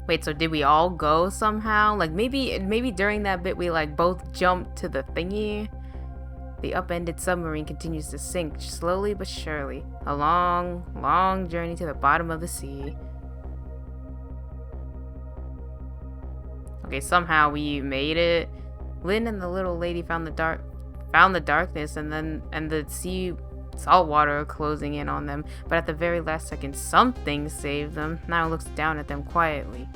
Wait, so did we all go somehow? Like maybe during that bit we like both jumped to the thingy? The upended submarine continues to sink slowly but surely. A long, long journey to the bottom of the sea. Okay, somehow we made it. Lynn and the little lady found the darkness and the sea salt water closing in on them, but at the very last second something saved them. Now looks down at them quietly.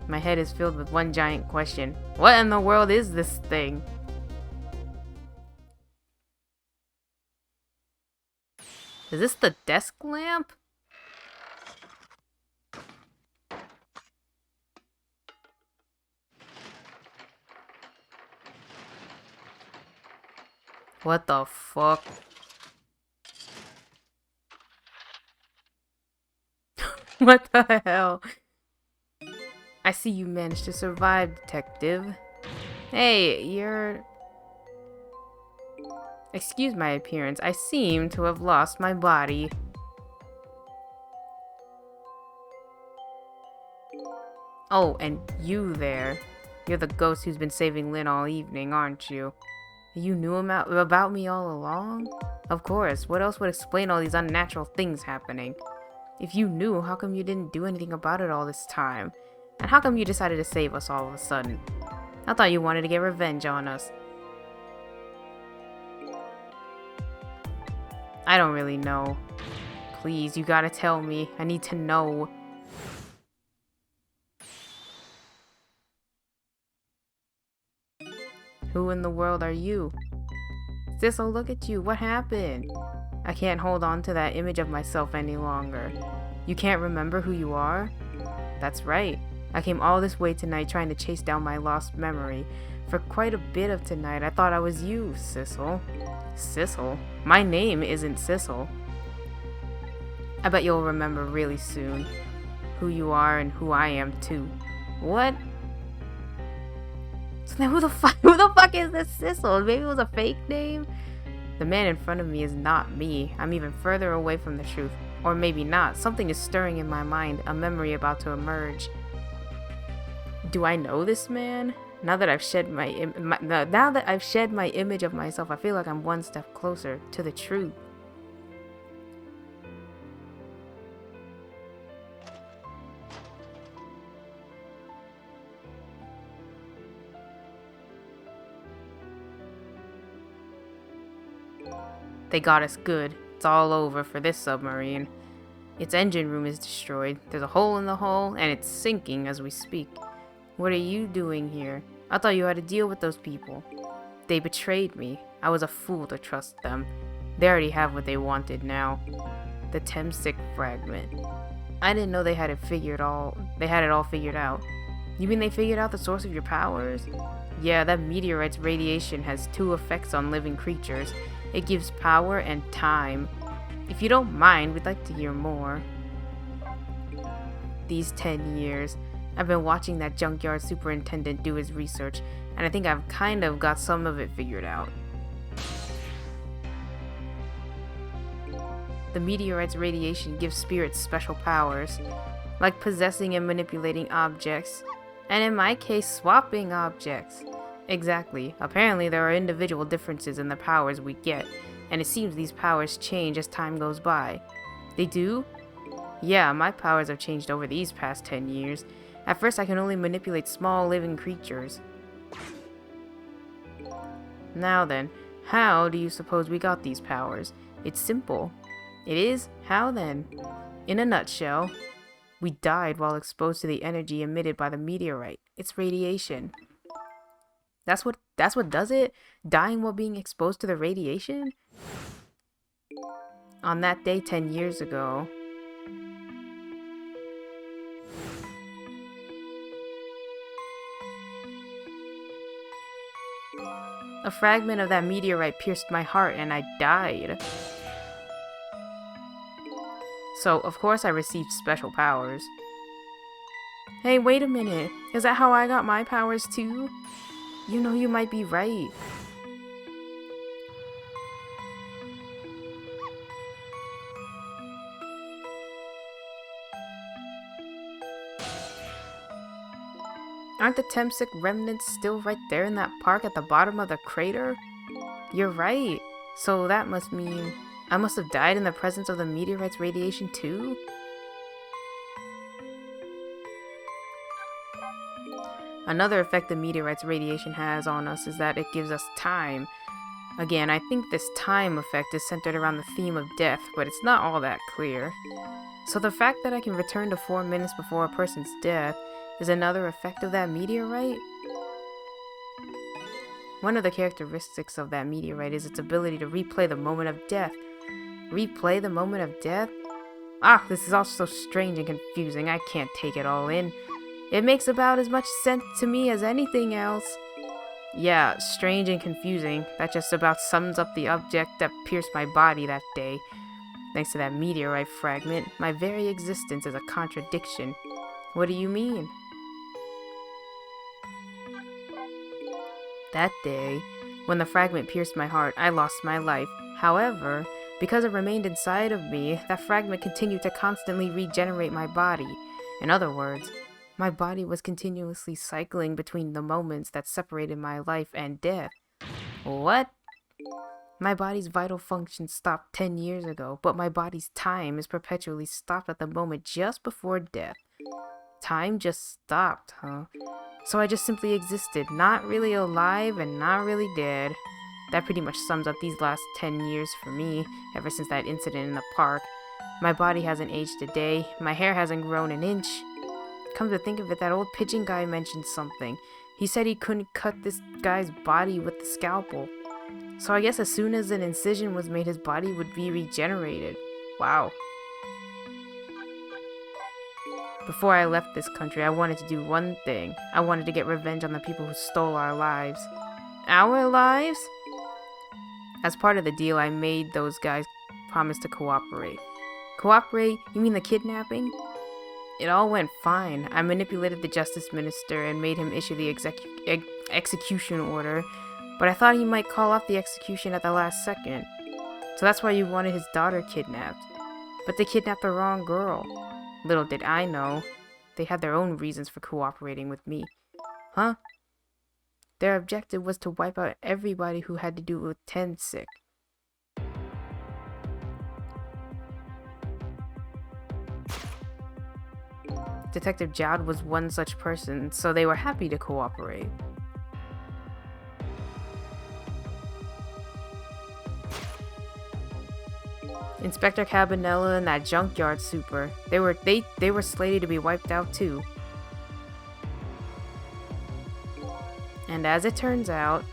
My head is filled with one giant question. What in the world is this thing? Is this the desk lamp? What the fuck? What the hell? I see you managed to survive, detective. Hey, you're... Excuse my appearance. I seem to have lost my body. Oh, and you there. You're the ghost who's been saving Lynn all evening, aren't you? You knew about me all along? Of course. What else would explain all these unnatural things happening? If you knew, how come you didn't do anything about it all this time? And how come you decided to save us all of a sudden? I thought you wanted to get revenge on us. I don't really know. Please, you gotta tell me. I need to know. Who in the world are you? Sissel, look at you. What happened? I can't hold on to that image of myself any longer. You can't remember who you are? That's right. I came all this way tonight trying to chase down my lost memory. For quite a bit of tonight, I thought I was you, Sissel. Sissel? My name isn't Sissel. I bet you'll remember really soon who you are and who I am too. What? So then who the fuck is this Sissel? Maybe it was a fake name? The man in front of me is not me. I'm even further away from the truth. Or maybe not. Something is stirring in my mind, a memory about to emerge. Do I know this man? Now that I've shed my image of myself, I feel like I'm one step closer to the truth. They got us good. It's all over for this submarine. Its engine room is destroyed. There's a hole in the hull, and it's sinking as we speak. What are you doing here? I thought you had to deal with those people. They betrayed me. I was a fool to trust them. They already have what they wanted now. The Temsic fragment. I didn't know they had it all figured out. You mean they figured out the source of your powers? Yeah, that meteorite's radiation has two effects on living creatures. It gives power and time. If you don't mind, we'd like to hear more. These 10 years, I've been watching that junkyard superintendent do his research, and I think I've kind of got some of it figured out. The meteorite's radiation gives spirits special powers, like possessing and manipulating objects, and in my case, swapping objects. Exactly. Apparently there are individual differences in the powers we get, and it seems these powers change as time goes by. They do? Yeah, my powers have changed over these past 10 years. At first I can only manipulate small living creatures. Now then, how do you suppose we got these powers? It's simple. It is? How then? In a nutshell, we died while exposed to the energy emitted by the meteorite. It's radiation. That's what does it? Dying while being exposed to the radiation? On that day 10 years ago, a fragment of that meteorite pierced my heart and I died. So, of course I received special powers. Hey, wait a minute. Is that how I got my powers too? You know, you might be right. Aren't the Temsic remnants still right there in that park at the bottom of the crater? You're right. So that must mean I must have died in the presence of the meteorite's radiation too? Another effect the meteorite's radiation has on us is that it gives us time. Again, I think this time effect is centered around the theme of death, but it's not all that clear. So the fact that I can return to 4 minutes before a person's death is another effect of that meteorite? One of the characteristics of that meteorite is its ability to replay the moment of death. Replay the moment of death? Ah, this is all so strange and confusing, I can't take it all in. It makes about as much sense to me as anything else. Yeah, strange and confusing. That just about sums up the object that pierced my body that day. Thanks to that meteorite fragment, my very existence is a contradiction. What do you mean? That day, when the fragment pierced my heart, I lost my life. However, because it remained inside of me, that fragment continued to constantly regenerate my body. In other words, my body was continuously cycling between the moments that separated my life and death. What? My body's vital function stopped 10 years ago, but my body's time is perpetually stopped at the moment just before death. Time just stopped, huh? So I just simply existed, not really alive and not really dead. That pretty much sums up these last 10 years for me, ever since that incident in the park. My body hasn't aged a day, my hair hasn't grown an inch. Come to think of it, that old pigeon guy mentioned something. He said he couldn't cut this guy's body with the scalpel. So I guess as soon as an incision was made, his body would be regenerated. Wow. Before I left this country, I wanted to do one thing. I wanted to get revenge on the people who stole our lives. Our lives? As part of the deal, I made those guys promise to cooperate. Cooperate? You mean the kidnapping? It all went fine. I manipulated the justice minister and made him issue the execution order, but I thought he might call off the execution at the last second. So that's why you wanted his daughter kidnapped. But they kidnapped the wrong girl. Little did I know, they had their own reasons for cooperating with me. Huh? Their objective was to wipe out everybody who had to do with Temsic. Detective Jowd was one such person, so they were happy to cooperate. Inspector Cabanela and that junkyard super, they were slated to be wiped out too. And as it turns out,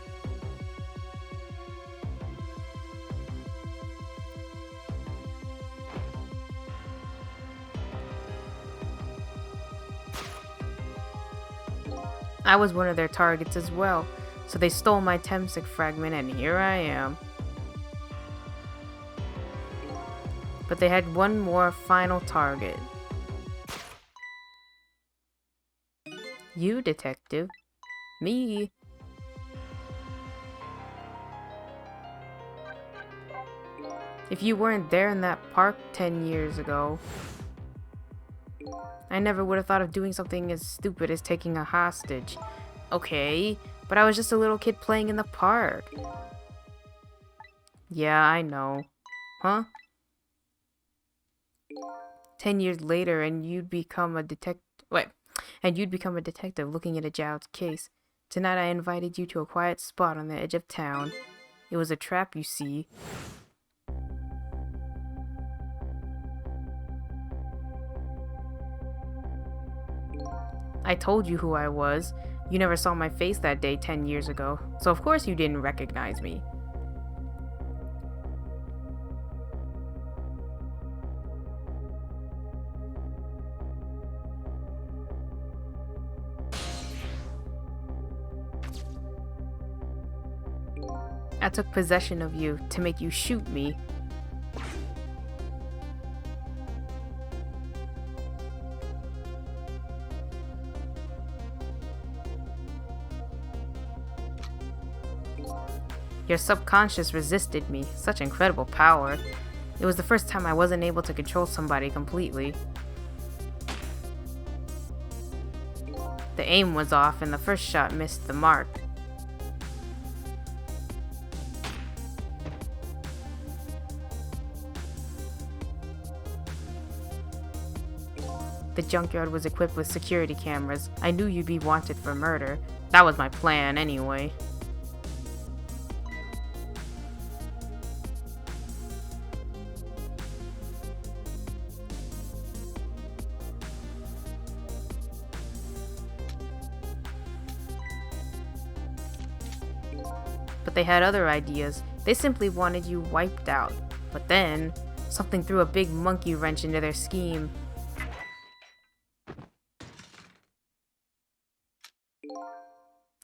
I was one of their targets as well, so they stole my Temsic fragment and here I am. But they had one more final target. You, detective. Me. If you weren't there in that park 10 years ago, I never would have thought of doing something as stupid as taking a hostage. Okay, but I was just a little kid playing in the park. Yeah, I know. Huh? 10 years later and you'd become a detective. Wait, and you'd become a detective looking into Jowd's case. Tonight I invited you to a quiet spot on the edge of town. It was a trap, you see. I told you who I was. You never saw my face that day 10 years ago, so of course you didn't recognize me. I took possession of you to make you shoot me. Your subconscious resisted me. Such incredible power. It was the first time I wasn't able to control somebody completely. The aim was off and the first shot missed the mark. The junkyard was equipped with security cameras. I knew you'd be wanted for murder. That was my plan, anyway. But they had other ideas. They simply wanted you wiped out. But then, something threw a big monkey wrench into their scheme.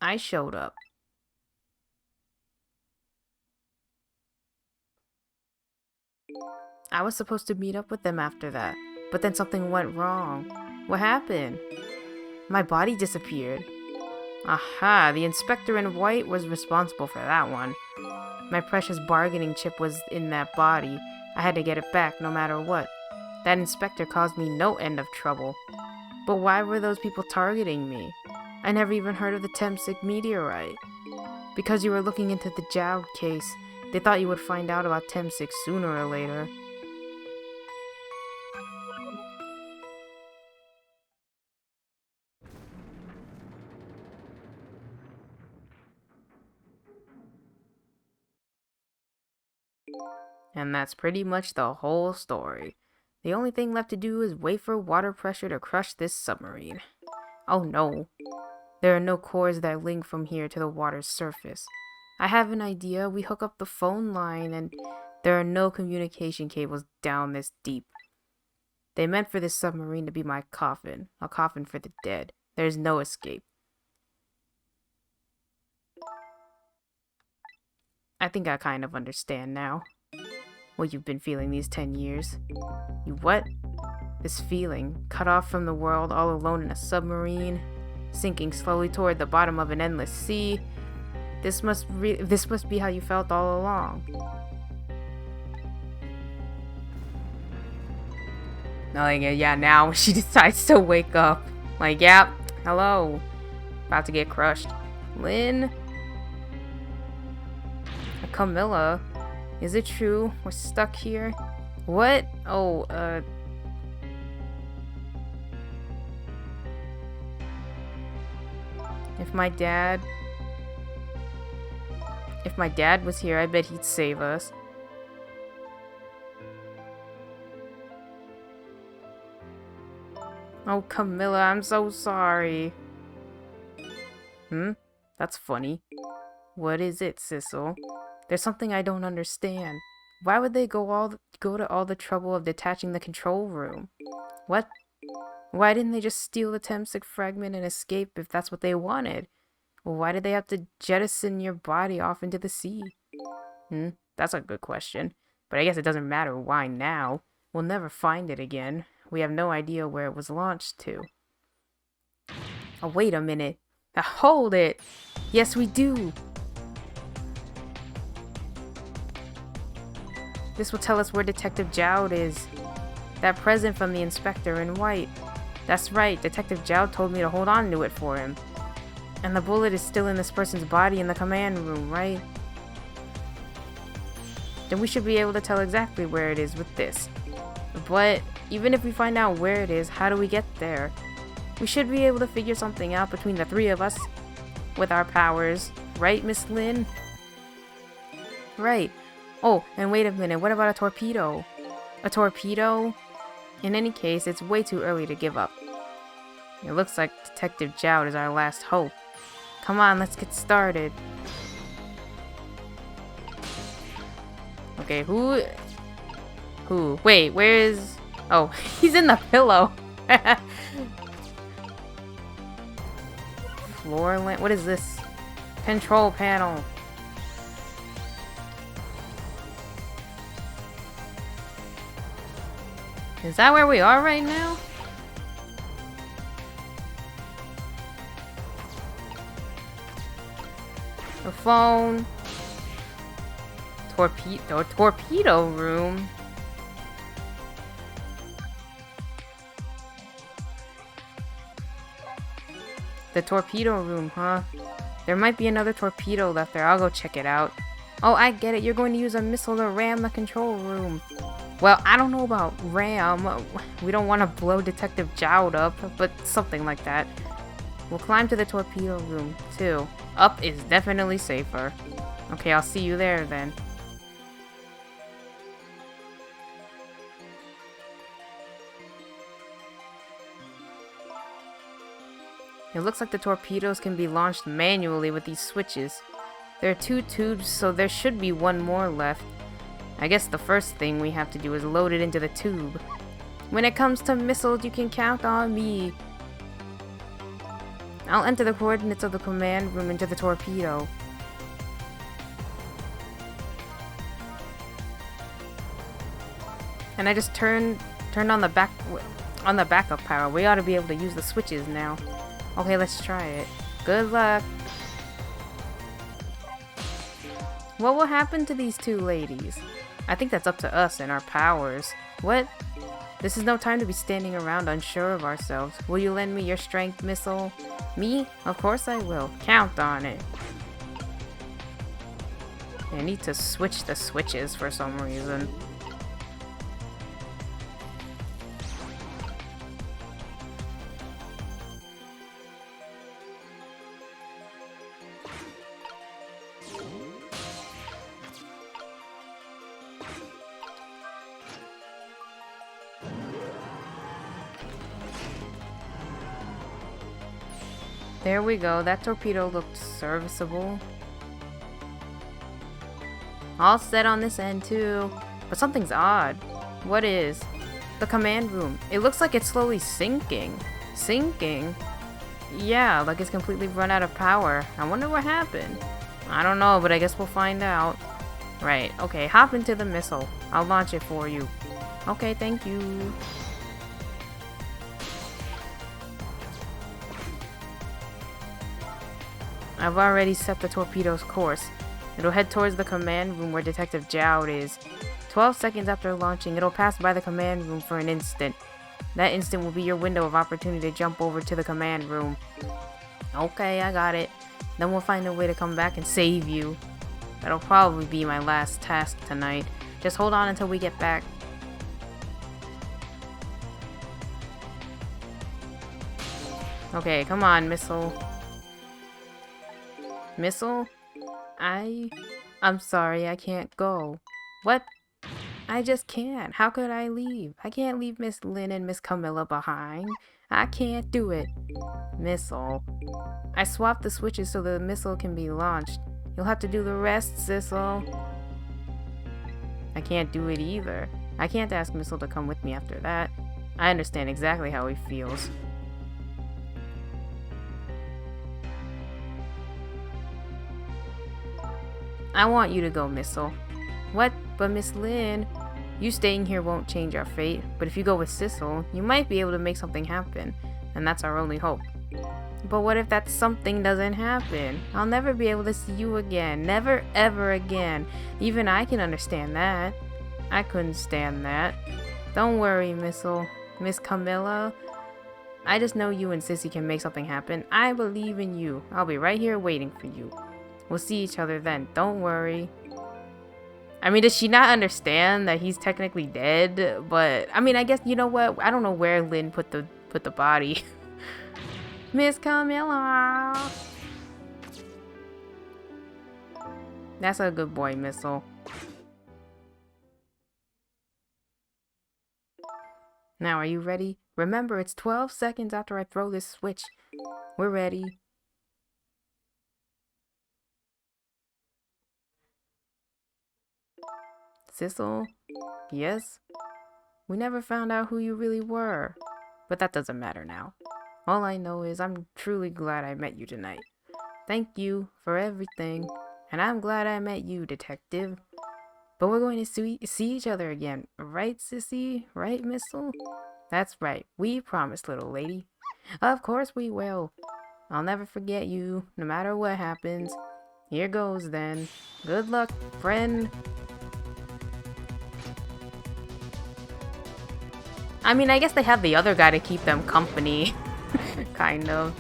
I showed up. I was supposed to meet up with them after that, but then something went wrong. What happened? My body disappeared. Aha, the inspector in white was responsible for that one. My precious bargaining chip was in that body. I had to get it back no matter what. That inspector caused me no end of trouble. But why were those people targeting me? I never even heard of the Temsik meteorite. Because you were looking into the Jowd case, they thought you would find out about Temsik sooner or later. And that's pretty much the whole story. The only thing left to do is wait for water pressure to crush this submarine. Oh no. There are no cores that link from here to the water's surface. I have an idea. We hook up the phone line and there are no communication cables down this deep. They meant for this submarine to be my coffin. A coffin for the dead. There's no escape. I think I kind of understand now. What you've been feeling these 10 years. You what? This feeling, cut off from the world, all alone in a submarine, sinking slowly toward the bottom of an endless sea. This must be how you felt all along. Like, yeah, now she decides to wake up. Like, yep, hello. About to get crushed. Lynn? Camilla? Is it true? We're stuck here? What? Oh, If my dad was here, I bet he'd save us. Oh, Camilla, I'm so sorry. That's funny. What is it, Sissel? There's something I don't understand. Why would they go to all the trouble of detaching the control room? What? Why didn't they just steal the Temsik fragment and escape if that's what they wanted? Well, why did they have to jettison your body off into the sea? That's a good question. But I guess it doesn't matter why now. We'll never find it again. We have no idea where it was launched to. Oh, wait a minute. Hold it! Yes, we do! This will tell us where Detective Jowd is. That present from the inspector in white. That's right, Detective Jowd told me to hold on to it for him. And the bullet is still in this person's body in the command room, right? Then we should be able to tell exactly where it is with this. But even if we find out where it is, how do we get there? We should be able to figure something out between the three of us. With our powers. Right, Miss Lynn? Right. Oh, and wait a minute, what about a torpedo? A torpedo? In any case, it's way too early to give up. It looks like Detective Jowd is our last hope. Come on, let's get started. Okay, who? Wait, where is... Oh, he's in the pillow. Floor lamp? What is this? Control panel. Is that where we are right now? The phone. Torpedo room. The torpedo room, huh? There might be another torpedo left there. I'll go check it out. Oh, I get it. You're going to use a missile to ram the control room. Well, I don't know about ram. We don't want to blow Detective Jowd up, but something like that. We'll climb to the torpedo room, too. Up is definitely safer. Okay, I'll see you there then. It looks like the torpedoes can be launched manually with these switches. There are 2 tubes, so there should be 1 more left. I guess the first thing we have to do is load it into the tube. When it comes to missiles, you can count on me. I'll enter the coordinates of the command room into the torpedo. And I just turned on the backup power. We ought to be able to use the switches now. Okay, let's try it. Good luck. What will happen to these 2 ladies? I think that's up to us and our powers. What? This is no time to be standing around unsure of ourselves. Will you lend me your strength missile? Me? Of course I will. Count on it. I need to switch the switches for some reason. There we go. That torpedo looked serviceable. All set on this end too. But something's odd. What is? The command room. It looks like it's slowly sinking. Sinking? Yeah, like it's completely run out of power. I wonder what happened. I don't know, but I guess we'll find out. Right, okay, hop into the missile. I'll launch it for you. Okay, thank you. I've already set the torpedo's course. It'll head towards the command room where Detective Jowd is. 12 seconds after launching, it'll pass by the command room for an instant. That instant will be your window of opportunity to jump over to the command room. Okay, I got it. Then we'll find a way to come back and save you. That'll probably be my last task tonight. Just hold on until we get back. Okay, come on, missile. Missile? I'm sorry, I can't go. What? I just can't. How could I leave? I can't leave Miss Lynn and Miss Camilla behind. I can't do it. Missile. I swapped the switches so the missile can be launched. You'll have to do the rest, Sissel. I can't do it either. I can't ask Missile to come with me after that. I understand exactly how he feels. I want you to go, Missile. What? But Miss Lynn? You staying here won't change our fate, but if you go with Sissel, you might be able to make something happen, and that's our only hope. But what if that something doesn't happen? I'll never be able to see you again. Never, ever again. Even I can understand that. I couldn't stand that. Don't worry, Missile. Miss Camilla. I just know you and Sissy can make something happen. I believe in you. I'll be right here waiting for you. We'll see each other then. Don't worry. I mean, does she not understand that he's technically dead? But I mean, I guess, you know what? I don't know where Lynn put the body. Miss Camilla. That's a good boy, Missile. Now, are you ready? Remember, it's 12 seconds after I throw this switch. We're ready. Sissel? Yes? We never found out who you really were. But that doesn't matter now. All I know is I'm truly glad I met you tonight. Thank you for everything. And I'm glad I met you, Detective. But we're going to see each other again. Right, Sissy? Right, Missile? That's right. We promised, little lady. Of course we will. I'll never forget you, no matter what happens. Here goes, then. Good luck, friend. I mean, I guess they have the other guy to keep them company. Kind of.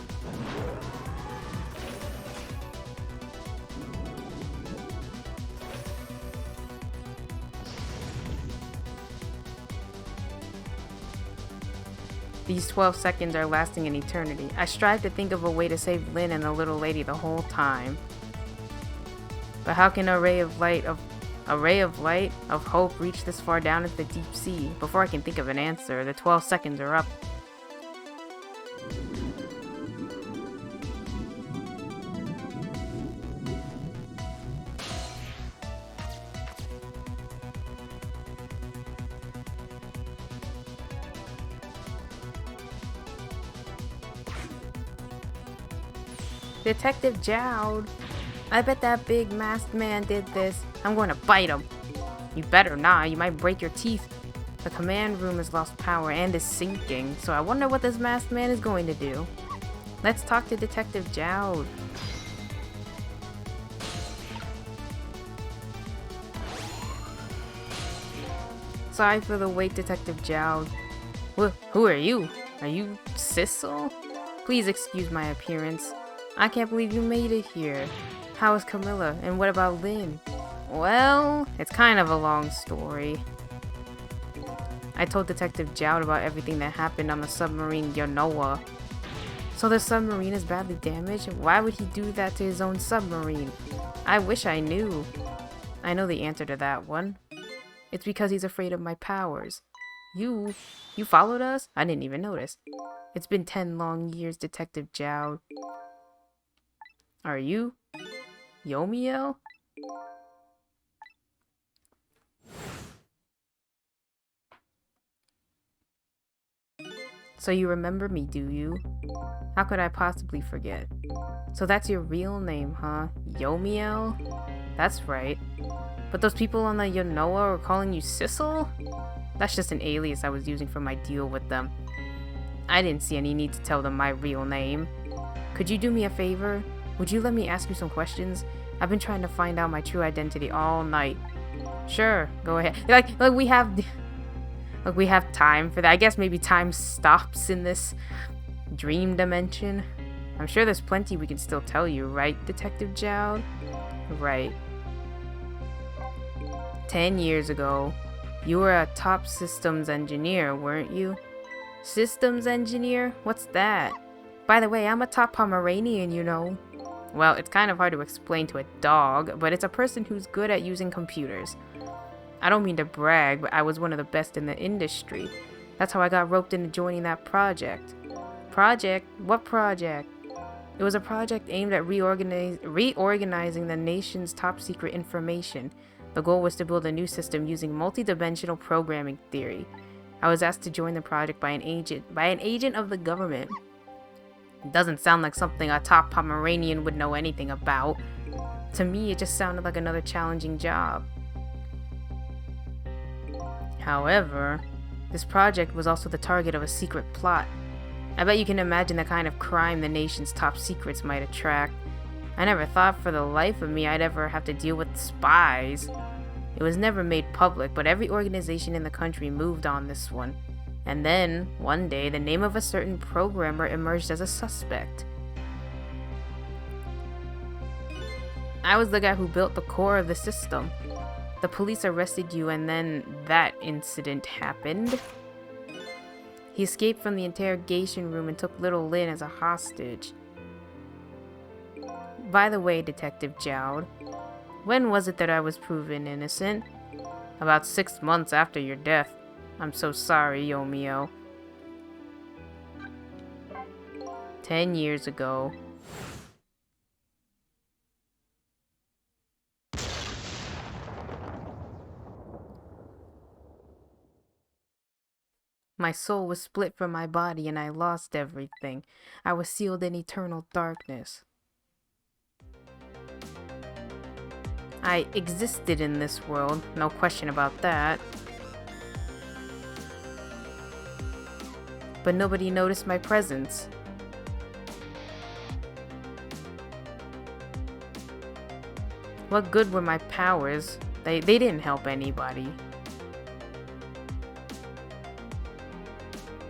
These 12 seconds are lasting an eternity. I strive to think of a way to save Lynn and the little lady the whole time. But how can a ray of light of hope reach this far down into the deep sea? Before I can think of an answer, the 12 seconds are up. Detective Jowd. I bet that big masked man did this. I'm going to bite him. You better not, you might break your teeth. The command room has lost power and is sinking, so I wonder what this masked man is going to do. Let's talk to Detective Jowd. Sorry for the wait, Detective Jowd. Who are you? Are you Sissel? Please excuse my appearance. I can't believe you made it here. How is Camilla? And what about Lynn? Well, it's kind of a long story. I told Detective Jowd about everything that happened on the submarine Yonoa. So the submarine is badly damaged? Why would he do that to his own submarine? I wish I knew. I know the answer to that one. It's because he's afraid of my powers. You followed us? I didn't even notice. It's been 10 long years, Detective Jowd. Are you Yomiel? So you remember me, do you? How could I possibly forget? So that's your real name, huh? Yomiel? That's right. But those people on the Yonoa were calling you Sissel? That's just an alias I was using for my deal with them. I didn't see any need to tell them my real name. Could you do me a favor? Would you let me ask you some questions? I've been trying to find out my true identity all night. Sure, go ahead. Like we have time for that. I guess maybe time stops in this dream dimension. I'm sure there's plenty we can still tell you, right, Detective Jowd? Right. 10 years ago, you were a top systems engineer, weren't you? Systems engineer? What's that? By the way, I'm a top Pomeranian, you know. Well, it's kind of hard to explain to a dog, but it's a person who's good at using computers. I don't mean to brag, but I was one of the best in the industry. That's how I got roped into joining that project. Project? What project? It was a project aimed at reorganizing the nation's top secret information. The goal was to build a new system using multidimensional programming theory. I was asked to join the project by an agent of the government. It doesn't sound like something a top Pomeranian would know anything about. To me, it just sounded like another challenging job. However, this project was also the target of a secret plot. I bet you can imagine the kind of crime the nation's top secrets might attract. I never thought for the life of me I'd ever have to deal with spies. It was never made public, but every organization in the country moved on this one. And then, one day, the name of a certain programmer emerged as a suspect. I was the guy who built the core of the system. The police arrested you, and then that incident happened. He escaped from the interrogation room and took little Lynn as a hostage. By the way, Detective Jowd, when was it that I was proven innocent? About 6 months after your death. I'm so sorry, Yomiel. 10 years ago. My soul was split from my body and I lost everything. I was sealed in eternal darkness. I existed in this world, no question about that. But nobody noticed my presence. What good were my powers? They didn't help anybody.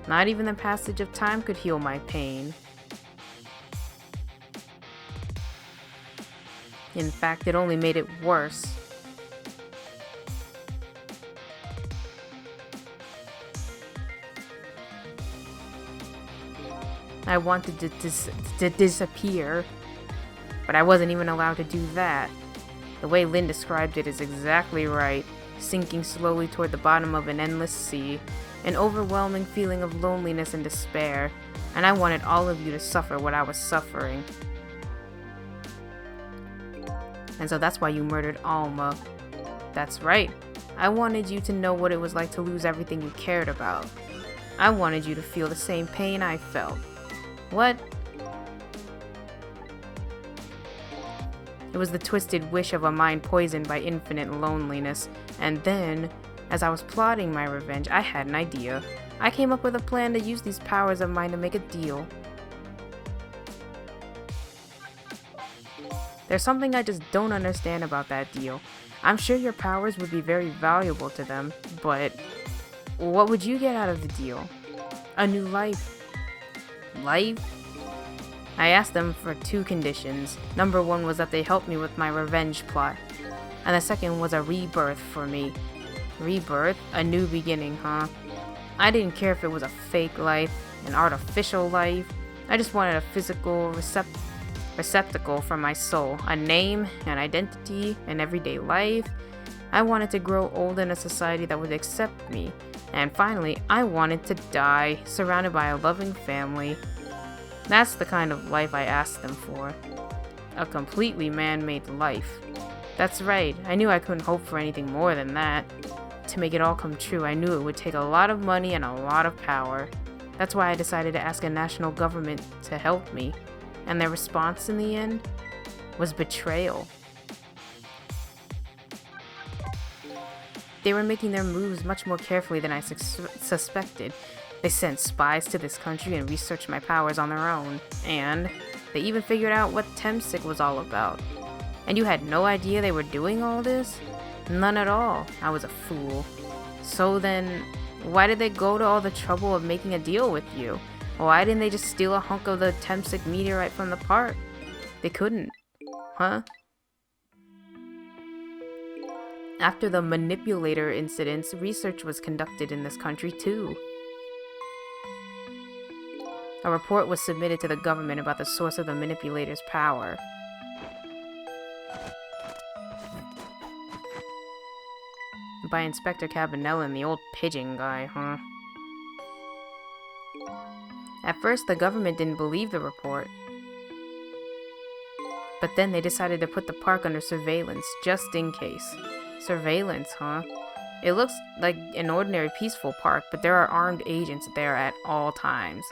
Not even the passage of time could heal my pain. In fact, it only made it worse. I wanted to disappear, but I wasn't even allowed to do that. The way Lynn described it is exactly right, sinking slowly toward the bottom of an endless sea, an overwhelming feeling of loneliness and despair, and I wanted all of you to suffer what I was suffering. And so that's why you murdered Alma. That's right. I wanted you to know what it was like to lose everything you cared about. I wanted you to feel the same pain I felt. What? It was the twisted wish of a mind poisoned by infinite loneliness. And then, as I was plotting my revenge, I had an idea. I came up with a plan to use these powers of mine to make a deal. There's something I just don't understand about that deal. I'm sure your powers would be very valuable to them, but what would you get out of the deal? A new life. Life? I asked them for 2 conditions. Number 1 was that they helped me with my revenge plot, and the second was a rebirth for me. Rebirth? A new beginning, huh? I didn't care if it was a fake life, an artificial life. I just wanted a physical receptacle for my soul, a name, an identity, an everyday life. I wanted to grow old in a society that would accept me. And finally, I wanted to die, surrounded by a loving family. That's the kind of life I asked them for. A completely man-made life. That's right, I knew I couldn't hope for anything more than that. To make it all come true, I knew it would take a lot of money and a lot of power. That's why I decided to ask a national government to help me. And their response in the end was betrayal. They were making their moves much more carefully than I suspected. They sent spies to this country and researched my powers on their own. And they even figured out what Temsik was all about. And you had no idea they were doing all this? None at all. I was a fool. So then, why did they go to all the trouble of making a deal with you? Why didn't they just steal a hunk of the Temsik meteorite from the park? They couldn't. Huh? After the manipulator incidents, research was conducted in this country too. A report was submitted to the government about the source of the manipulator's power. By Inspector Cabanellan, the old pigeon guy, huh? At first, the government didn't believe the report. But then they decided to put the park under surveillance, just in case. Surveillance, huh? It looks like an ordinary peaceful park, but there are armed agents there at all times.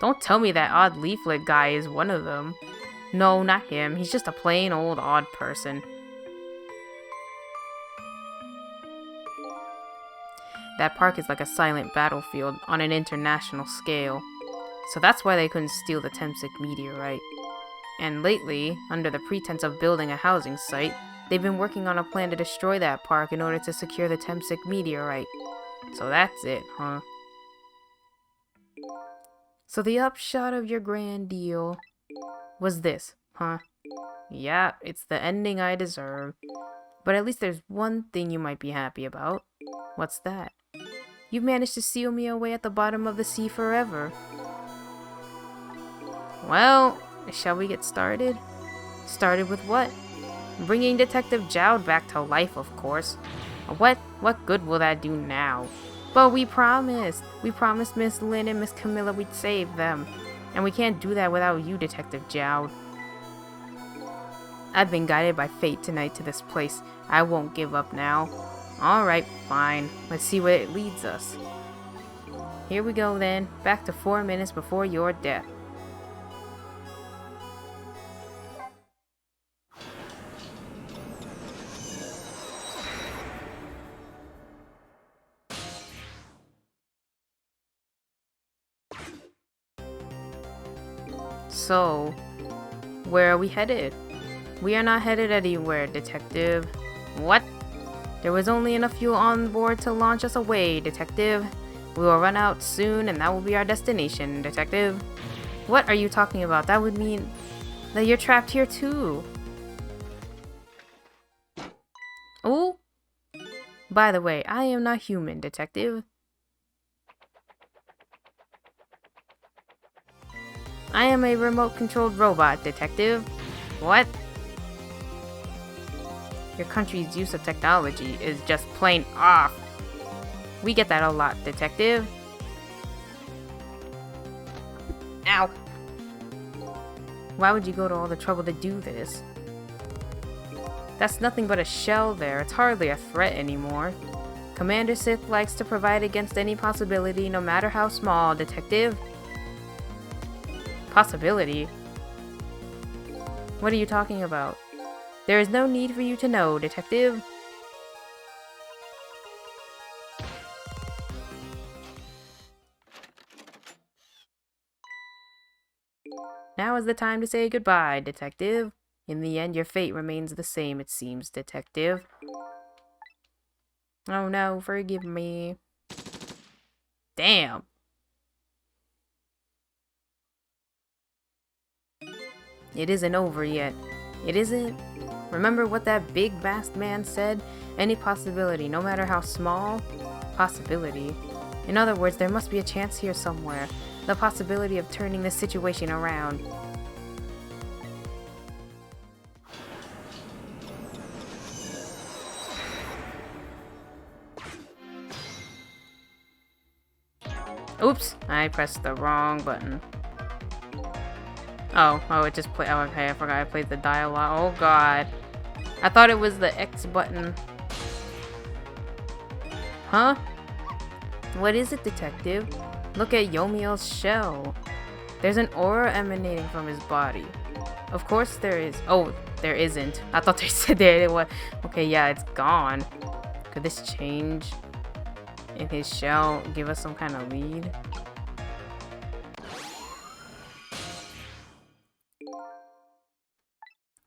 Don't tell me that odd leaflet guy is one of them. No, not him. He's just a plain old odd person. That park is like a silent battlefield on an international scale. So that's why they couldn't steal the Temsik meteorite. And lately, under the pretense of building a housing site, they've been working on a plan to destroy that park in order to secure the Temsik meteorite. So that's it, huh? So the upshot of your grand deal was this, huh? Yeah, it's the ending I deserve. But at least there's one thing you might be happy about. What's that? You managed to seal me away at the bottom of the sea forever. Well, shall we get started? Started with what? Bringing Detective Jowd back to life, of course. What good will that do now? But we promised Miss Lynn and Miss Camilla we'd save them. And we can't do that without you, Detective Jowd. I've been guided by fate tonight to this place. I won't give up now. Alright, fine. Let's see where it leads us. Here we go then. Back to 4 minutes before your death. So, where are we headed? We are not headed anywhere, Detective. What? There was only enough fuel on board to launch us away, Detective. We will run out soon and that will be our destination, Detective. What are you talking about? That would mean that you're trapped here too. Oh? By the way, I am not human, Detective. I am a remote-controlled robot, detective. What? Your country's use of technology is just plain off. We get that a lot, detective. Ow! Why would you go to all the trouble to do this? That's nothing but a shell there. It's hardly a threat anymore. Commander Sith likes to provide against any possibility, no matter how small, detective. Possibility? What are you talking about? There is no need for you to know, detective. Now is the time to say goodbye, detective. In the end, your fate remains the same, it seems, detective. Oh no, forgive me. Damn. It isn't over yet. It isn't? Remember what that big masked man said? Any possibility, no matter how small? Possibility. In other words, there must be a chance here somewhere. The possibility of turning this situation around. Oops, I pressed the wrong button. Oh, it just played. Oh, okay, I forgot I played the dialogue. Oh god. I thought it was the X button. Huh? What is it, detective? Look at Yomiel's shell. There's an aura emanating from his body. Of course there is. Oh, there isn't. I thought they said there was. Okay, yeah, it's gone. Could this change in his shell give us some kind of lead?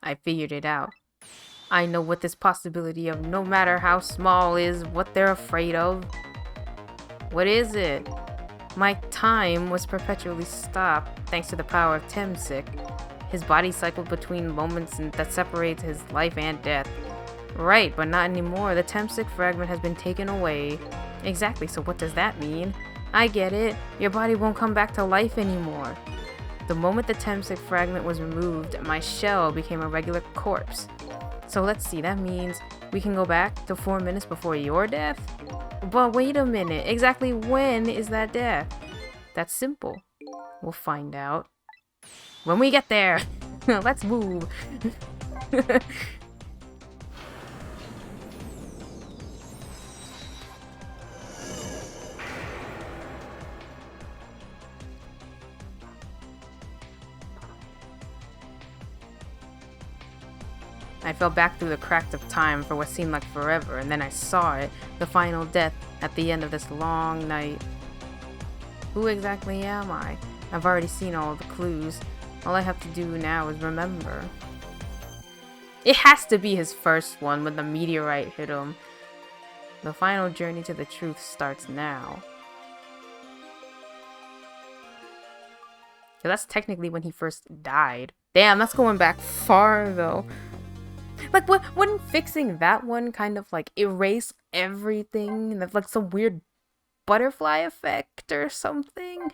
I figured it out. I know what this possibility of no matter how small is, what they're afraid of. What is it? My time was perpetually stopped thanks to the power of Temsik. His body cycled between moments that separates his life and death. Right, but not anymore. The Temsik fragment has been taken away. Exactly, so what does that mean? I get it. Your body won't come back to life anymore. The moment the Temsik fragment was removed, my shell became a regular corpse. So let's see, that means we can go back to 4 minutes before your death? But wait a minute, exactly when is that death? That's simple. We'll find out when we get there. Let's move. I fell back through the cracks of time for what seemed like forever, and then I saw it, the final death at the end of this long night. Who exactly am I? I've already seen all the clues. All I have to do now is remember. It has to be his first one when the meteorite hit him. The final journey to the truth starts now. So that's technically when he first died. Damn, that's going back far though. Like, wouldn't fixing that one kind of like erase everything? Like some weird butterfly effect or something?